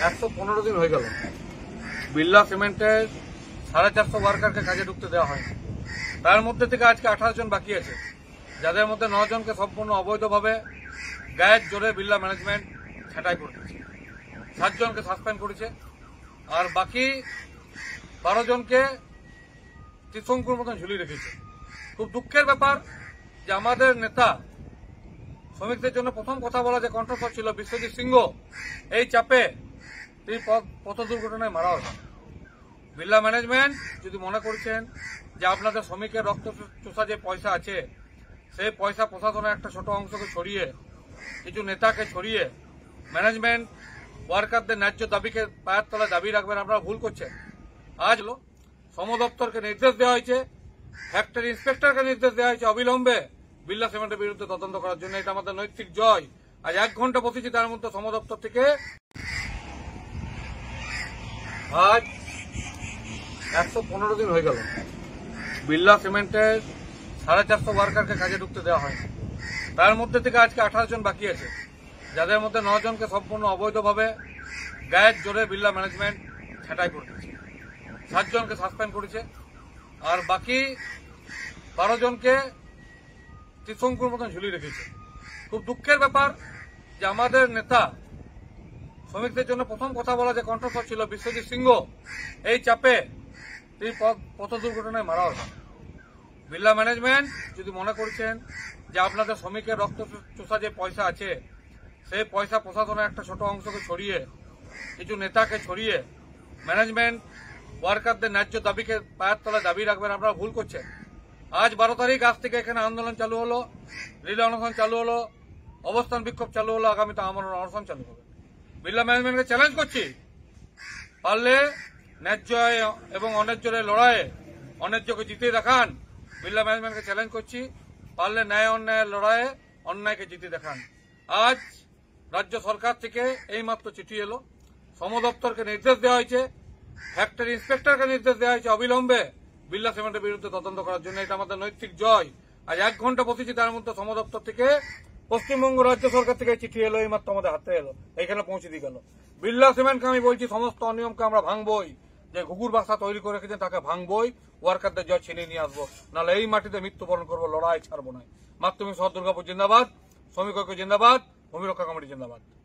115 দিন হয়ে গেল বিড়লা সিমেন্টের 450 ওয়ার্কারকে কাজে ঢুকতে দেওয়া হয়নি। তার মধ্যে থেকে আজকে 18 জন বাকি আছে, যাদের মধ্যে 9 জনকে সম্পূর্ণ অবৈধভাবে গায়ের জোরে বিড়লা ম্যানেজমেন্ট ছাঁটাই করে দিয়েছে। 7 জনকে সাসপেন্ড করেছে, আর বাকি 12 জনকে ত্রিশঙ্কুর মতন ঝুলিয়ে রেখেছে। খুব দুঃখের ব্যাপার যে আমাদের নেতা শ্রমিকদের জন্য প্রথম কথা বলা যে কণ্ঠস্বর ছিল বিশ্বজিৎ সিংহ, এই চাপে তিনি পথ দুর্ঘটনায় মারা হয়েছে। বিড়লা ম্যানেজমেন্ট যদি মনে করছেন যে আপনাদের শ্রমিকের রক্ত চোষা যে পয়সা আছে, সেই পয়সা প্রশাসনের একটা ছোট অংশকে ছড়িয়ে, কিছু নেতাকে ছড়িয়ে ম্যানেজমেন্ট ওয়ার্কারদের ন্যায্য দাবিকে পায়ের তলায় দাবি রাখবেন, আপনারা ভুল করছেন। আজ শ্রম দপ্তরকে নির্দেশ দেওয়া হয়েছে, ফ্যাক্টরি ইন্সপেক্টরকে নির্দেশ দেওয়া হয়েছে অবিলম্বে বিড়লা সিমেন্টের বিরুদ্ধে তদন্ত করার জন্য। এটা আমাদের নৈতিক জয়। আজ 1 ঘন্টা বসেছি, তার মধ্যে শ্রম দপ্তর থেকে আজ 115 দিন হয়ে গেল বিড়লা সিমেন্টের 450 ওয়ার্কারকে কাজে ঢুকতে দেওয়া হয়নি। তার মধ্যে থেকে আজকে 18 জন বাকি আছে, যাদের মধ্যে 9 জনকে সম্পূর্ণ অবৈধভাবে গায়ের জোরে বিড়লা ম্যানেজমেন্ট ছাঁটাই করে দিয়েছে। 7 জনকে সাসপেন্ড করেছে, আর বাকি 12 জনকে ত্রিশঙ্কুর মতন ঝুলিয়ে রেখেছে। খুব দুঃখের ব্যাপার যে আমাদের নেতা শ্রমিকদের জন্য প্রথম কথা বলা যে কণ্ঠস্বর ছিল বিশ্বজিৎ সিংহ, এই চাপে তিনি পথ দুর্ঘটনায় মারা হয়েছে। বিড়লা ম্যানেজমেন্ট যদি মনে করছেন যে আপনাদের শ্রমিকের রক্ত চোষা যে পয়সা আছে, সেই পয়সা প্রশাসনের একটা ছোট অংশকে ছড়িয়ে, কিছু নেতাকে ছড়িয়ে ম্যানেজমেন্ট ওয়ার্কারদের ন্যায্য দাবিকে পায়ের তলায় দাবি রাখবেন, আপনারা ভুল করছেন। আজ 12 তারিখ আজ থেকে এখানে আন্দোলন চালু হলো, রিলে অনশন চালু হলো, অবস্থান বিক্ষোভ চালু হলো, আগামীতে আমরণ অনশন চালু হবে। বিড়লা ম্যানেজমেন্টকে চ্যালেঞ্জ করছি, পারলে ন্যায্য এবং অন্যায্যের লড়াইয়ে অন্যায্যকে জিতে দেখান। বিড়লা ম্যানেজমেন্টকে চ্যালেঞ্জ করছি, পারলে ন্যায় অন্যায়ের লড়াইয়ে অন্যায়কে জিতে দেখান। আজ রাজ্য সরকার থেকে এইমাত্র চিঠি এলো, শ্রম দপ্তরকে নির্দেশ দেওয়া হয়েছে, ফ্যাক্টরি ইন্সপেক্টরকে নির্দেশ দেওয়া হয়েছে অবিলম্বে বিড়লা সিমেন্টের বিরুদ্ধে তদন্ত করার জন্য। এটা আমাদের নৈতিক জয়। আজ 1 ঘন্টা বসেছি, তার মধ্যে শ্রম দপ্তর থেকে পশ্চিমবঙ্গ রাজ্য সরকার থেকে চিঠি এলো, এইমাত্র আমাদের হাতে এলো, এখানে পৌঁছে দিয়ে গেল। বিড়লা সিমেন্টকে আমি বলছি সমস্ত অনিয়মকে আমরা ভাঙবই, যে ঘুঘুর বাসা তৈরি করে রেখেছেন তাকে ভাঙবই, ওয়ার্কারদের জয় ছিনিয়ে নিয়ে আসবো, নাহলে এই মাটিতে মৃত্যুবরণ করবো, লড়াই ছাড়বো না। মাতৃভূমি শহর দুর্গাপুর জিন্দাবাদ, শ্রমিক ঐক্য জিন্দাবাদ, ভূমি রক্ষা কমিটি জিন্দাবাদ।